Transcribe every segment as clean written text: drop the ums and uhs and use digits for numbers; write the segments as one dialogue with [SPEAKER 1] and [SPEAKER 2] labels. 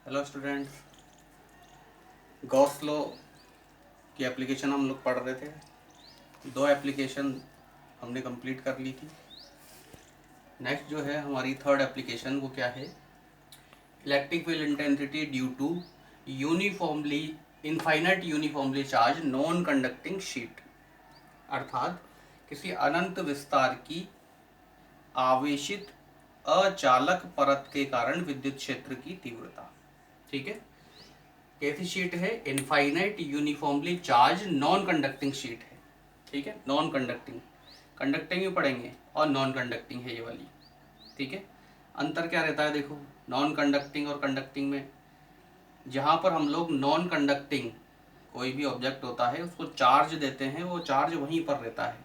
[SPEAKER 1] Hello students, Gauss law की application हम लोग पढ़ रहे थे। 2 एप्लीकेशन हमने कंप्लीट कर ली थी। नेक्स्ट जो है हमारी थर्ड एप्लीकेशन, वो क्या है? Electric field intensity due to uniformly infinite uniformly charge non conducting sheet, अर्थात किसी अनंत विस्तार की आवेशित अचालक परत के कारण विद्युत क्षेत्र की तीव्रता। ठीक है, कैसी शीट है? Infinite uniformly charge non conducting sheet है। ठीक है, नॉन कंडक्टिंग, कंडक्टिंग भी पढ़ेंगे और नॉन कंडक्टिंग है ये वाली। ठीक है, अंतर क्या रहता है? देखो, नॉन कंडक्टिंग और कंडक्टिंग में जहाँ पर हम लोग नॉन कंडक्टिंग कोई भी ऑब्जेक्ट होता है उसको चार्ज देते हैं, वो चार्ज वहीं पर रहता है,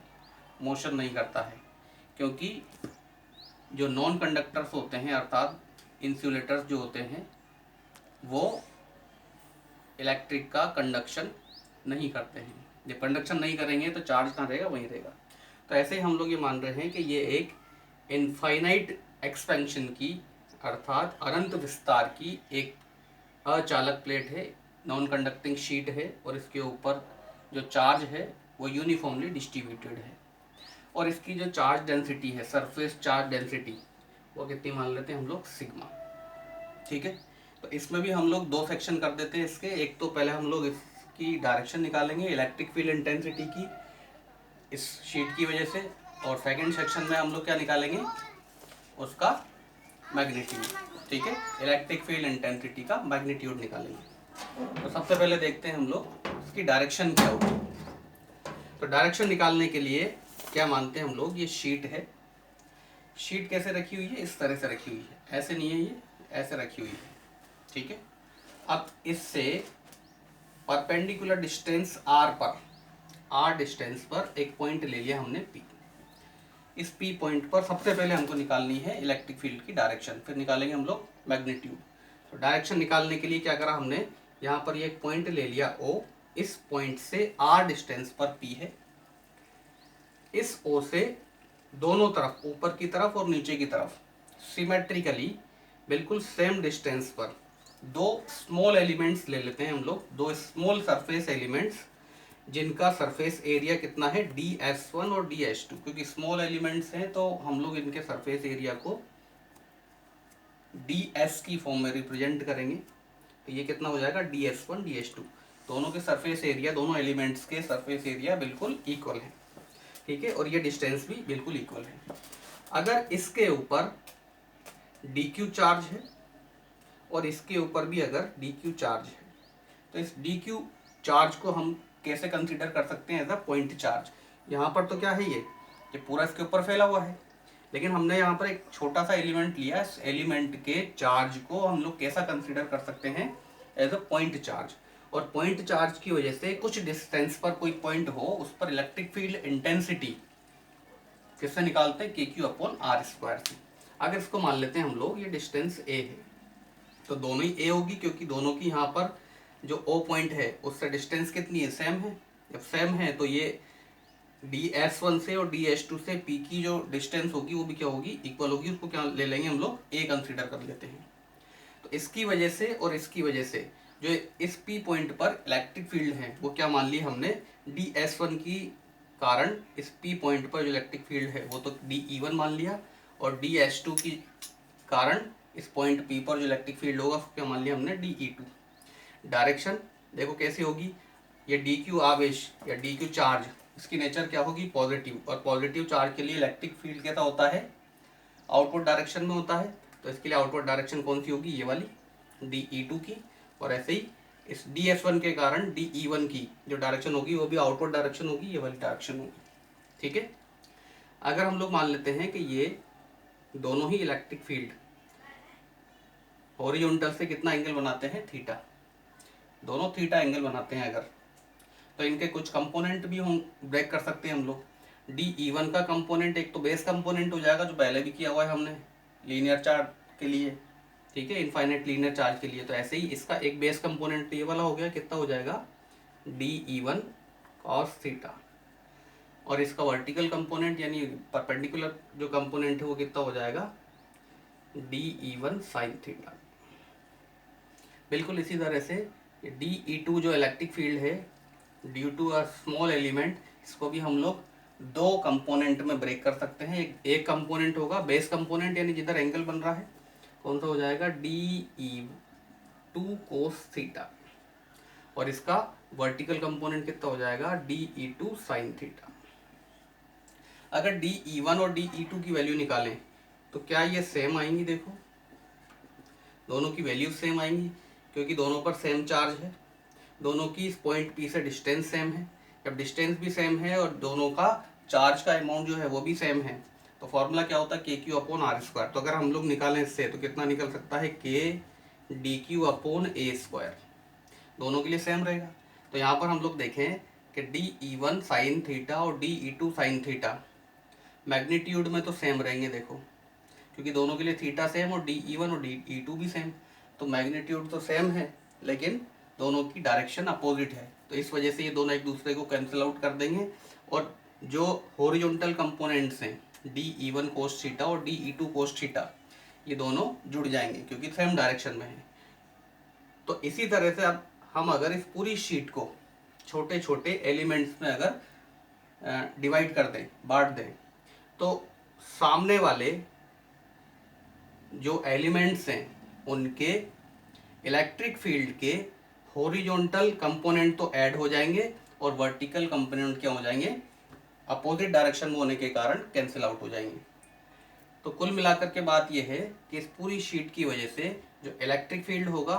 [SPEAKER 1] मोशन नहीं करता है। क्योंकि जो नॉन कंडक्टर्स होते हैं अर्थात इंसुलेटर्स जो होते हैं वो इलेक्ट्रिक का कंडक्शन नहीं करते हैं। जब कंडक्शन नहीं करेंगे तो चार्ज कहाँ रहेगा? वहीं रहेगा। तो ऐसे ही हम लोग ये मान रहे हैं कि ये एक इनफाइनाइट एक्सपेंशन की अर्थात अनंत विस्तार की एक अचालक प्लेट है, नॉन कंडक्टिंग शीट है, और इसके ऊपर जो चार्ज है वो यूनिफॉर्मली डिस्ट्रीब्यूटेड है। और इसकी जो चार्ज डेंसिटी है, सरफेस चार्ज डेंसिटी, वो कितनी मान लेते हैं हम लोग? सिग्मा। ठीक है, तो इसमें भी हम लोग 2 सेक्शन कर देते हैं इसके। एक तो पहले हम लोग इसकी डायरेक्शन निकालेंगे इलेक्ट्रिक फील्ड इंटेंसिटी की इस शीट की वजह से, और सेकंड सेक्शन में हम लोग क्या निकालेंगे? उसका मैग्नीट्यूड। ठीक है, इलेक्ट्रिक फील्ड इंटेंसिटी का मैग्नीट्यूड निकालेंगे। तो सबसे पहले देखते हैं हम लोग इसकी डायरेक्शन क्या होगी। तो डायरेक्शन निकालने के लिए क्या मानते हैं हम लोग? ये शीट है, शीट कैसे रखी हुई है? इस तरह से रखी हुई है, ऐसे नहीं है, ये ऐसे रखी हुई है। ठीक है, अब इससे परपेंडिकुलर डिस्टेंस आर डिस्टेंस पर एक पॉइंट ले लिया हमने पी। इस पी पॉइंट पर सबसे पहले हमको निकालनी है इलेक्ट्रिक फील्ड की डायरेक्शन, फिर निकालेंगे हम लोग मैग्नीट्यूड। तो डायरेक्शन निकालने के लिए क्या करा हमने? यहाँ पर ये एक पॉइंट ले लिया ओ, इस पॉइंट से आर डिस्टेंस पर पी है। इस ओ से दोनों तरफ, ऊपर की तरफ और नीचे की तरफ, सिमेट्रिकली बिल्कुल सेम डिस्टेंस पर 2 स्मॉल एलिमेंट्स ले लेते हैं हम लोग, 2 स्मॉल सरफेस एलिमेंट्स जिनका सरफेस एरिया कितना है? ds1 और ds2। क्योंकि स्मॉल एलिमेंट्स हैं तो हम लोग इनके सरफेस एरिया को ds की फॉर्म में रिप्रेजेंट करेंगे। तो ये कितना हो जाएगा? ds1 ds2। दोनों के सरफेस एरिया, दोनों एलिमेंट्स के सरफेस एरिया बिल्कुल इक्वल है। ठीक है, और ये डिस्टेंस भी बिल्कुल इक्वल है। अगर इसके ऊपर dq चार्ज है और इसके ऊपर भी अगर dq चार्ज है, तो इस dq चार्ज को हम कैसे कंसीडर कर सकते हैं? As a point charge. यहाँ पर तो क्या है, ये पूरा इसके ऊपर फैला हुआ है, लेकिन हमने यहाँ पर एक छोटा सा एलिमेंट लिया। इस एलिमेंट के चार्ज को हम लोग कैसा कंसीडर कर सकते हैं? As a point charge. और पॉइंट चार्ज की वजह से कुछ डिस्टेंस पर कोई पॉइंट हो, उस पर इलेक्ट्रिक फील्ड इंटेंसिटी किससे निकालते हैं? KQ/R स्क्वायर से। अगर इसको मान लेते हैं हम लोग ये डिस्टेंस A है, तो दोनों ही A होगी, क्योंकि दोनों की यहाँ पर जो O पॉइंट है उससे डिस्टेंस कितनी है? सेम है। जब सेम है तो ये ds1 से और ds2 से P की जो डिस्टेंस होगी वो भी क्या होगी? इक्वल होगी। उसको क्या ले लेंगे हम लोग? A कंसीडर कर लेते हैं। तो इसकी वजह से और इसकी वजह से जो इस P पॉइंट पर इलेक्ट्रिक फील्ड है वो क्या मान ली हमने? ds1 की कारण इस P पॉइंट पर जो इलेक्ट्रिक फील्ड है वो तो dE1 मान लिया, और ds2 की कारण इस पॉइंट P पर जो इलेक्ट्रिक फील्ड होगा उसको क्या मान लिया हमने? dE2। डायरेक्शन देखो कैसी होगी? ये dq आवेश या dq चार्ज, इसकी नेचर क्या होगी? पॉजिटिव। और पॉजिटिव चार्ज के लिए इलेक्ट्रिक फील्ड कैसा होता है? आउटवर्ड डायरेक्शन में होता है। तो इसके लिए आउटवर्ड डायरेक्शन कौन सी होगी? ये वाली dE2 की। और ऐसे ही इस ds1 के कारण dE1 की जो डायरेक्शन होगी वो भी आउटवर्ड डायरेक्शन होगी, ये वाली डायरेक्शन होगी। ठीक है, अगर हम लोग मान लेते हैं कि ये दोनों ही इलेक्ट्रिक फील्ड हॉरिजॉन्टल से कितना एंगल बनाते हैं? थीटा। दोनों थीटा एंगल बनाते हैं अगर, तो इनके कुछ कंपोनेंट भी हम ब्रेक कर सकते हैं हम लोग। dE1 का कंपोनेंट एक तो बेस कंपोनेंट हो जाएगा, जो पहले भी किया हुआ है हमने लीनियर चार्ज के लिए। ठीक है, इनफाइनाइट लीनियर चार्ज के लिए। तो ऐसे ही इसका एक बेस कंपोनेंट ये वाला हो गया, कितना हो जाएगा? dE1 cos theta. और इसका वर्टिकल कंपोनेंट यानी परपेंडिकुलर जो कंपोनेंट है वो कितना हो जाएगा? dE1 sin theta. बिल्कुल इसी तरह से DE2 जो इलेक्ट्रिक फील्ड है, due to a small element, इसको भी हम लोग दो कंपोनेंट में ब्रेक कर सकते हैं। एक कंपोनेंट होगा बेस कंपोनेंट, यानी जिधर एंगल बन रहा है, कौन सा हो जाएगा, DE2 कोस थीटा, और इसका वर्टिकल कंपोनेंट कितना हो जाएगा, DE2 साइन थीटा। अगर DE1 और DE2 की वैल्यू निकालें तो क्या ये सेम आएंगी, देखो दोनों की वैल्यू सेम आएंगी, क्योंकि दोनों पर सेम चार्ज है, दोनों की इस पॉइंट P से डिस्टेंस सेम है। जब डिस्टेंस भी सेम है और दोनों का चार्ज का अमाउंट जो है वो भी सेम है, तो फॉर्मूला क्या होता है, KQ/R²। तो अगर हम लोग निकालें इससे तो कितना निकल सकता है, KdQ/A²। दोनों के लिए सेम रहेगा। तो यहाँ पर हम लोग देखें कि DE1 साइन थीटा और DE2 साइन थीटा मैग्नीट्यूड में तो सेम रहेंगे, देखो क्योंकि दोनों के लिए थीटा सेम और DE1 और DE2 भी सेम, तो मैग्नीट्यूड तो सेम है लेकिन दोनों की डायरेक्शन अपोजिट है। तो इस वजह से ये दोनों एक दूसरे को कैंसिल आउट कर देंगे, और जो हॉरिजॉन्टल कंपोनेंट्स हैं DE1 कोस थीटा और DE2 कोस थीटा, ये दोनों जुड़ जाएंगे क्योंकि सेम डायरेक्शन में है। तो इसी तरह से अब हम अगर इस पूरी शीट को छोटे छोटे एलिमेंट्स में अगर डिवाइड कर दें, बांट दें, तो सामने वाले जो एलिमेंट्स हैं उनके इलेक्ट्रिक फील्ड के हॉरिजॉन्टल कंपोनेंट तो ऐड हो जाएंगे और वर्टिकल कंपोनेंट क्या हो जाएंगे, अपोजिट डायरेक्शन में होने के कारण कैंसिल आउट हो जाएंगे। तो कुल मिलाकर के बात यह है कि इस पूरी शीट की वजह से जो इलेक्ट्रिक फील्ड होगा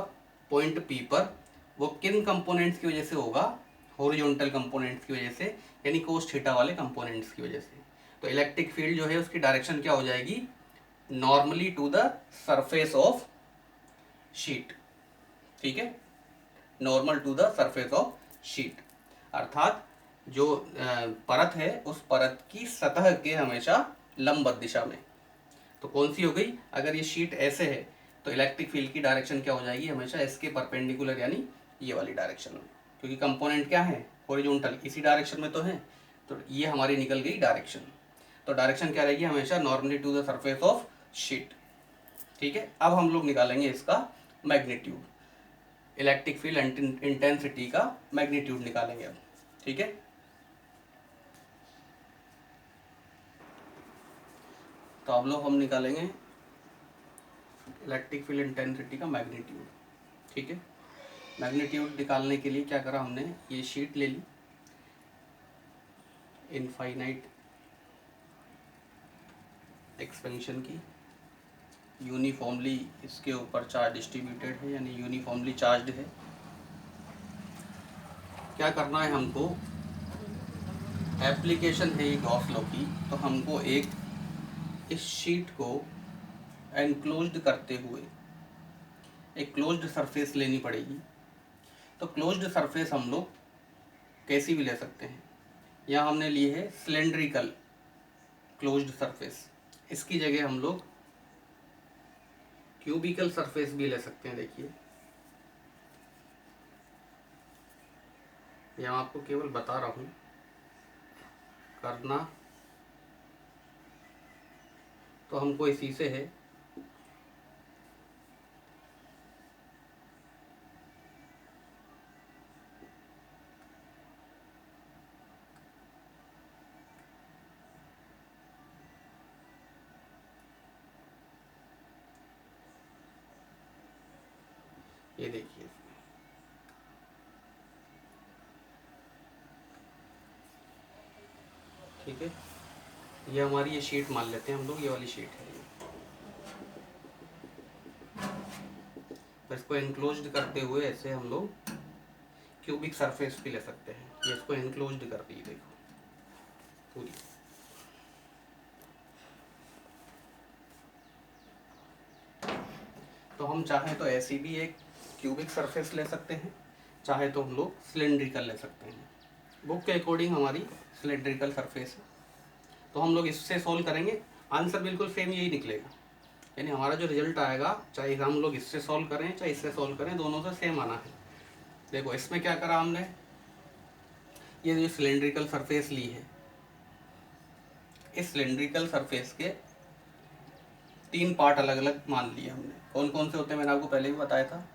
[SPEAKER 1] पॉइंट P पर, वो किन कंपोनेंट्स की वजह से होगा, हॉरिजॉन्टल कंपोनेंट्स की वजह से, यानी कोस थीटा वाले कंपोनेंट्स की वजह से। तो इलेक्ट्रिक फील्ड जो है उसकी डायरेक्शन क्या हो जाएगी, normally to the surface of sheet. ठीक है, normal to the surface of sheet, अर्थात जो परत है उस परत की सतह के हमेशा लंबवत दिशा में। तो कौन सी हो गई, अगर ये शीट ऐसे है तो इलेक्ट्रिक फील्ड की डायरेक्शन क्या हो जाएगी, हमेशा इसके परपेंडिकुलर, यानी ये वाली डायरेक्शन में, क्योंकि कंपोनेंट क्या है, हॉरिजॉन्टल, इसी डायरेक्शन में तो है। तो ये हमारी निकल गई डायरेक्शन। तो डायरेक्शन क्या रहेगी, हमेशा normally to the surface of sheet. ठीक है, अब हम लोग निकालेंगे इसका मैग्नीट्यूड, इलेक्ट्रिक फील्ड इंटेंसिटी का मैग्नीट्यूड निकालेंगे अब। ठीक है, तो अब लोग हम निकालेंगे इलेक्ट्रिक फील्ड इंटेंसिटी का मैग्नीट्यूड। ठीक है, मैग्नीट्यूड निकालने के लिए क्या करा हमने, ये शीट ले ली इनफाइनाइट एक्सपेंशन की, यूनिफॉर्मली इसके ऊपर चार्ज डिस्ट्रीब्यूटेड है, यानी यूनिफॉर्मली चार्ज्ड है। क्या करना है हमको, एप्लीकेशन है ये गॉस लॉ की, तो हमको एक इस शीट को एनक्लोज्ड करते हुए एक क्लोज्ड सरफेस लेनी पड़ेगी। तो क्लोज्ड सरफेस हम लोग कैसी भी ले सकते हैं, यहाँ हमने ली है सिलेंड्रिकल क्लोज्ड सरफेस, इसकी जगह हम लोग क्यूबिकल सरफेस भी ले सकते हैं। देखिए यहाँ आपको केवल बता रहा हूँ, करना तो हमको इसी से है। ये देखिए, ठीक है, ये हमारी ये शीट मान लेते हैं हम लोग, ये वाली शीट है ये। इसको एनक्लोज्ड करते हुए ऐसे हम लोग क्यूबिक सरफेस भी ले सकते हैं। ये इसको एनक्लोज्ड कर दी, देखो पूरी। तो हम चाहें तो ऐसी भी एक क्यूबिक सरफेस ले सकते हैं, चाहे तो हम लोग सिलेंड्रिकल ले सकते हैं। बुक के अकॉर्डिंग हमारी सिलेंड्रिकल सरफेस है, तो हम लोग इससे सॉल्व करेंगे, आंसर बिल्कुल सेम यही निकलेगा। यानी हमारा जो रिजल्ट आएगा, चाहे हम लोग इससे सॉल्व करें चाहे इससे सॉल्व करें, दोनों से सेम आना है। देखो इसमें क्या करा हमने, ये जो सिलेंड्रिकल सरफेस ली है, इस सिलेंड्रिकल सरफेस के 3 पार्ट अलग अलग मान लिए हमने। कौन कौन से होते हैं मैंने आपको पहले भी बताया था,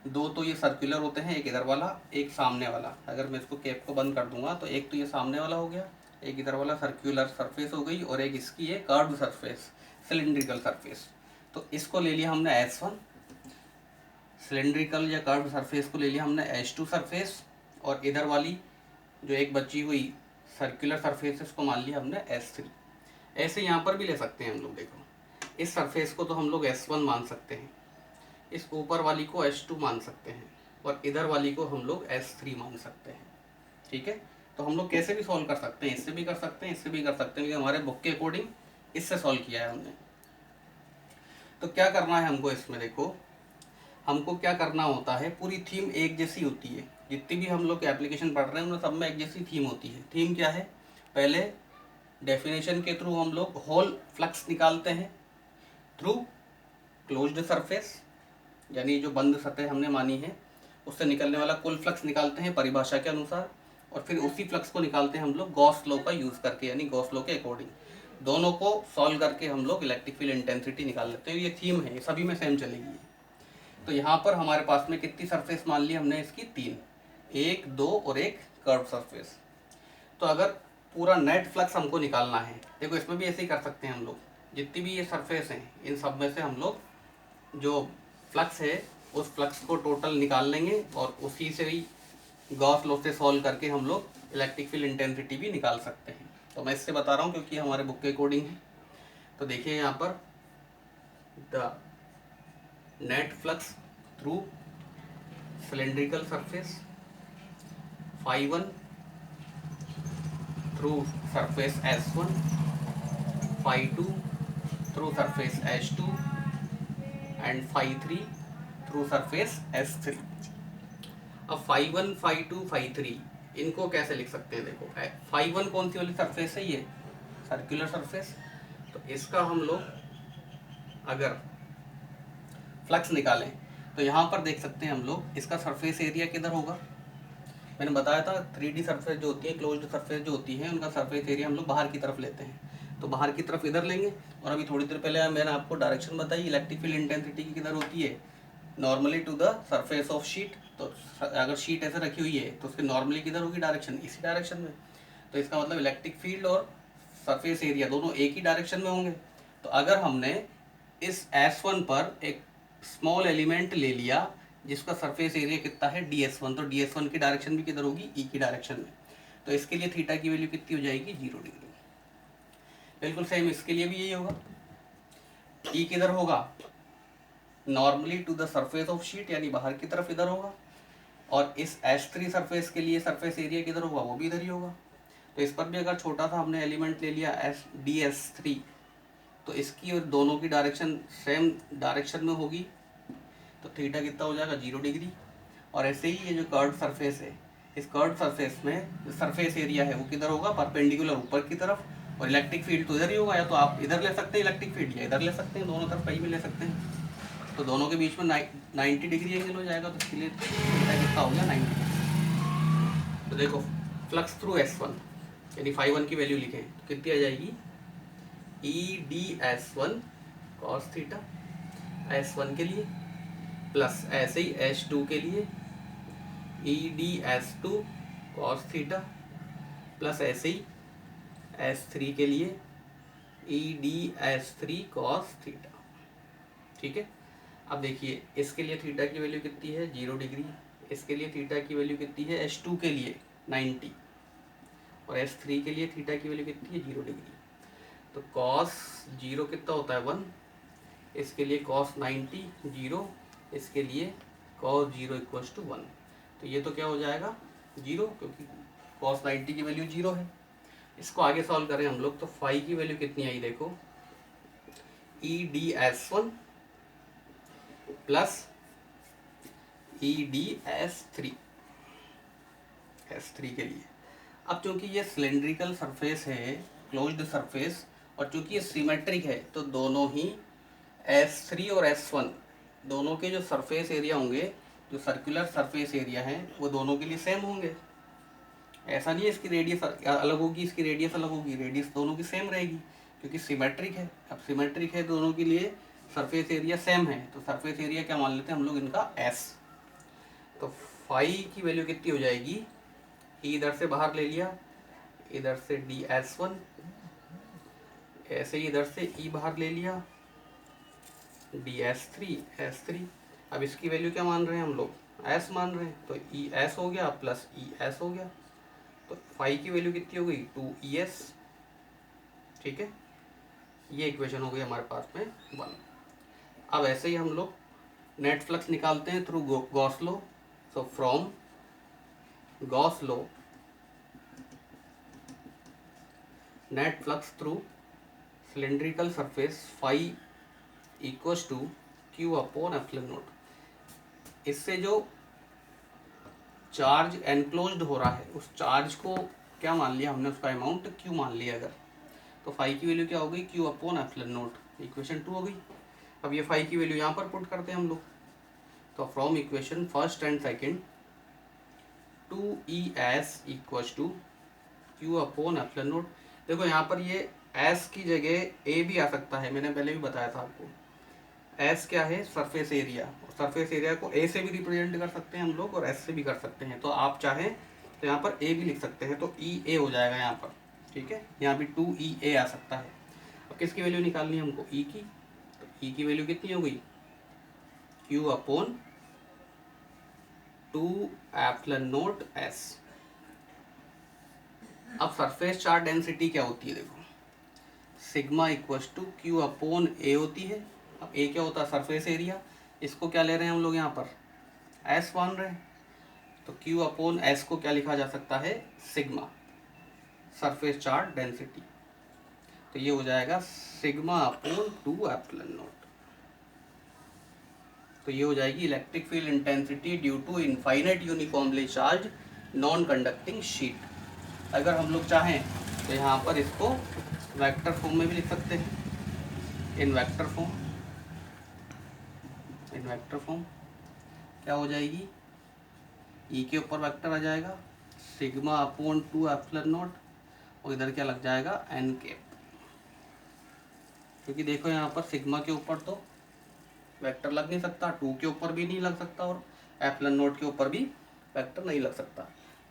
[SPEAKER 1] दो तो ये सर्कुलर होते हैं, एक इधर वाला एक सामने वाला। अगर मैं इसको कैप को बंद कर दूंगा तो एक तो ये सामने वाला हो गया, एक इधर वाला सर्कुलर सरफेस हो गई, और एक इसकी है कर्व्ड सरफेस, सिलिंड्रिकल सरफेस। तो इसको ले लिया हमने S1 सिलेंड्रिकल या कर्व्ड सरफेस को ले लिया हमने H2 सरफेस, और इधर वाली जो एक बची हुई सर्कुलर सरफेस है उसको मान लिया हमने S3। ऐसे यहाँ पर भी ले सकते हैं हम लोग। देखो इस सरफेस को तो हम लोग S1 मान सकते हैं, इस ऊपर वाली को H2 मान सकते हैं, और इधर वाली को हम लोग S3 मान सकते हैं। ठीक है, तो हम लोग कैसे भी सॉल्व कर सकते हैं, इससे भी कर सकते हैं, इससे भी कर सकते हैं, क्योंकि हमारे बुक के अकॉर्डिंग इससे सॉल्व किया है हमने। तो क्या करना है हमको इसमें, देखो हमको क्या करना होता है, पूरी थीम एक जैसी होती है। जितनी भी हम लोग एप्लीकेशन पढ़ रहे हैं उनमें सब में एक जैसी थीम होती है। थीम क्या है, पहले डेफिनेशन के थ्रू हम लोग होल फ्लक्स निकालते हैं थ्रू क्लोज्ड सरफेस, यानी जो बंद सतह हमने मानी है उससे निकलने वाला कुल फ्लक्स निकालते हैं परिभाषा के अनुसार, और फिर उसी फ्लक्स को निकालते हैं हम लोग गॉस लॉ का यूज़ करके, यानी गॉस लॉ के अकॉर्डिंग। दोनों को सॉल्व करके हम लोग इलेक्ट्रिक फील्ड इंटेंसिटी निकाल लेते हैं। ये थीम है, ये सभी में सेम चलेगी। तो यहाँ पर हमारे पास में कितनी सरफेस मान ली हमने इसकी, 3, 1, 2 और एक कर्व सरफेस। तो अगर पूरा नेट फ्लक्स हमको निकालना है, देखो इसमें भी ऐसे ही कर सकते हैं हम लोग, जितनी भी ये सरफेस हैं इन सब में से हम लोग जो फ्लक्स है उस फ्लक्स को टोटल निकाल लेंगे, और उसी से ही गॉस लॉ से सॉल्व करके हम लोग इलेक्ट्रिक फील्ड इंटेंसिटी भी निकाल सकते हैं। तो मैं इससे बता रहा हूँ क्योंकि हमारे बुक के अकॉर्डिंग है। तो देखिए यहाँ पर the net flux through cylindrical surface phi1 through surface S1, phi2 through surface H2 and phi3 through surface S3। अब phi1, phi2, phi3 इनको कैसे लिख सकते हैं, देखो phi1 कौन सी वाली सरफेस है, ये सर्कुलर सरफेस। तो इसका हम लोग अगर फ्लक्स निकालें तो यहाँ पर देख सकते हैं हम लोग इसका सरफेस एरिया किधर होगा। मैंने बताया था 3D सरफेस जो होती है, क्लोज्ड सरफेस जो होती है, उनका सरफेस एरिया हम लोग बाहर की तरफ लेते हैं। तो बाहर की तरफ इधर लेंगे, और अभी थोड़ी देर पहले मैंने आपको डायरेक्शन बताई इलेक्ट्रिक फील्ड इंटेंसिटी की किधर होती है, normally to the surface of sheet. तो अगर शीट ऐसे रखी हुई है तो उसके नॉर्मली किधर होगी डायरेक्शन, इसी डायरेक्शन में। तो इसका मतलब इलेक्ट्रिक फील्ड और सरफेस एरिया दोनों एक ही डायरेक्शन में होंगे। तो अगर हमने इस S1 पर एक स्मॉल एलिमेंट ले लिया जिसका सरफेस एरिया कितना है ds1, तो ds1 की डायरेक्शन भी किधर होगी, ई की डायरेक्शन में। तो इसके लिए थीटा की वैल्यू कितनी हो जाएगी, 0 डिग्री। बिल्कुल सेम इसके लिए भी यही होगा। ई किधर होगा, normally to the surface of sheet, यानी बाहर की तरफ इधर होगा। और इस S3 सरफेस के लिए सरफेस एरिया किधर होगा, वो भी इधर ही होगा। तो इस पर भी अगर छोटा सा हमने एलिमेंट ले लिया ds3, तो इसकी और दोनों की डायरेक्शन सेम डायरेक्शन में होगी, तो थीटा कितना हो जाएगा, 0 डिग्री। और ऐसे ही ये जो कर्व्ड सरफेस है, इस कर्व्ड सरफेस में जो सरफेस एरिया है वो किधर होगा, परपेंडिकुलर ऊपर की तरफ, और इलेक्ट्रिक फील्ड तो इधर ही होगा। या तो आप इधर ले सकते हैं इलेक्ट्रिक फील्ड, या इधर ले सकते हैं, दोनों तरफ कहीं भी ले सकते हैं। तो दोनों के बीच में 90 डिग्री एंगल हो जाएगा, तो इसके लिए थीटा कितना हो गया, 90 डिग्री। तो देखो फ्लक्स थ्रू S1 यानी phi1 की वैल्यू लिखें तो कितनी आ जाएगी, EdS1 cos थीटा S1 के लिए, प्लस ऐसे ही H2 के लिए EdS2 cos थीटा, प्लस ऐसे ही S3 के लिए EdS3 cos थीटा। ठीक है, अब देखिए इसके लिए थीटा की वैल्यू कितनी है, 0 डिग्री। इसके लिए थीटा की वैल्यू कितनी है, H2 के लिए 90, और S3 के लिए थीटा की वैल्यू कितनी है, 0 डिग्री। तो cos 0 कितना होता है, 1। इसके लिए cos 90 0, इसके लिए cos 0 इक्वल्स टू 1। तो ये तो क्या हो जाएगा, 0, क्योंकि cos 90 की वैल्यू 0 है। इसको आगे सॉल्व करें हम लोग, तो फाई की वैल्यू कितनी आई, देखो EdS1 प्लस EdS3 S3 के लिए। अब चूंकि ये सिलेंड्रिकल सरफेस है, क्लोज्ड सरफेस, और चूंकि ये सिमेट्रिक है, तो दोनों ही S3 और S1 दोनों के जो सरफेस एरिया होंगे, जो सर्कुलर सरफेस एरिया है, वो दोनों के लिए सेम होंगे। ऐसा नहीं है इसकी रेडियस अलग होगी, इसकी रेडियस अलग होगी, रेडियस दोनों की सेम रहेगी क्योंकि सिमेट्रिक है। अब सिमेट्रिक है दोनों के लिए, सरफेस एरिया सेम है, तो सरफेस एरिया क्या मान लेते हैं हम लोग इनका S। तो फाई की वैल्यू कितनी हो जाएगी, ई इधर से बाहर ले लिया, इधर से DS1, ऐसे ही इधर से ई बाहर ले लिया, DS3 S3। अब इसकी वैल्यू क्या मान रहे हैं हम लोग, एस मान रहे हैं, तो ई एस हो गया प्लस ई एस हो गया, तो फाई की वैल्यू कितनी हो गई 2ES। ठीक है, ये इक्वेशन हो गई हमारे पास में 1। अब ऐसे ही हम लोग नेट फ्लक्स निकालते हैं through Gauss law. So from Gauss law net flux through cylindrical surface phi equals to Q upon epsilon naught. इससे जो चार्ज एनक्लोज्ड हो रहा है उस चार्ज को क्या मान लिया हमने, उसका अमाउंट क्यू मान लिया अगर, तो फाई की वैल्यू क्या हो गई Q upon epsilon not, equation 2 हो गई। अब ये फाई की वैल्यू यहाँ पर पुट करते हैं हम लोग, तो from equation first and second 2ES equals to Q upon epsilon naught. देखो यहाँ पर ये एस की जगह ए भी आ सकता है, मैंने पहले भी बताया था आपको। एस क्या है, सरफेस एरिया, सरफेस एरिया को ए से भी रिप्रेजेंट कर सकते हैं हम लोग और एस से भी कर सकते हैं, तो आप चाहें तो यहाँ पर ए भी लिख सकते हैं, तो ई ए हो जाएगा यहाँ पर। ठीक है, यहाँ भी 2EA आ सकता है। अब किसकी वैल्यू निकालनी है हमको, ई की, तो ई की वैल्यू कितनी हो गई Q upon 2 epsilon naught S. अब सरफेस चार्ज डेंसिटी क्या होती है, देखो sigma equals to Q upon A होती है। अब ए क्या होता है, सरफेस एरिया, इसको क्या ले रहे हैं हम लोग यहाँ पर एस मान रहे हैं, तो क्यू अपॉन एस को क्या लिखा जा सकता है, सिग्मा सरफेस चार्ज डेंसिटी, तो ये हो जाएगा सिग्मा अपॉन 2 एप्सिलॉन नॉट। तो ये हो जाएगी electric field intensity due to infinite uniformly charge non conducting sheet. अगर हम लोग चाहें तो यहाँ पर इसको वेक्टर फॉर्म में भी लिख सकते हैं, इन वेक्टर फॉर्म क्या हो जाएगी, ई के ऊपर वेक्टर आ जाएगा सिग्मा अपॉन 2 एप्सिलॉन नॉट, और इधर क्या लग जाएगा एन कैप, क्योंकि देखो यहाँ पर सिग्मा के ऊपर तो वेक्टर लग नहीं सकता, 2 के ऊपर भी नहीं लग सकता और एप्सिलॉन नॉट के ऊपर भी वेक्टर नहीं लग सकता।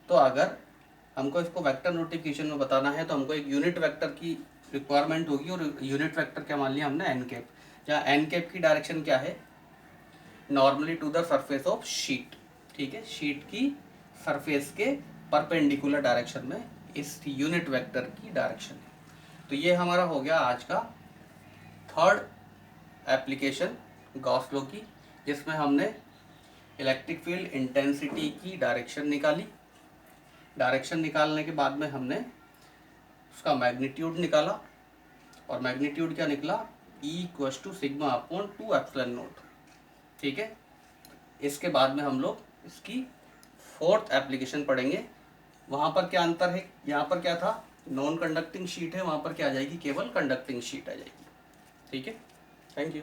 [SPEAKER 1] तो अगर हमको इसको वेक्टर नोटिफिकेशन में बताना है तो हमको एक यूनिट वेक्टर की रिक्वायरमेंट होगी, और यूनिट वेक्टर क्या मान लिया हमने एन कैप, जहाँ एन कैप की डायरेक्शन क्या है, normally to the surface of sheet. ठीक है, शीट की सरफेस के परपेंडिकुलर डायरेक्शन में इस यूनिट वेक्टर की डायरेक्शन है। तो ये हमारा हो गया आज का थर्ड एप्लीकेशन गॉस लॉ की, जिसमें हमने इलेक्ट्रिक फील्ड इंटेंसिटी की डायरेक्शन निकाली। डायरेक्शन निकालने के बाद में हमने उसका मैग्नीट्यूड निकाला, और मैग्नीट्यूड क्या निकला, E equals to sigma upon 2 epsilon naught. ठीक है, इसके बाद में हम लोग इसकी फोर्थ एप्लीकेशन पढ़ेंगे। वहाँ पर क्या अंतर है, यहाँ पर क्या था नॉन कंडक्टिंग शीट है, वहाँ पर क्या आ जाएगी केवल कंडक्टिंग शीट आ जाएगी। ठीक है, थैंक यू।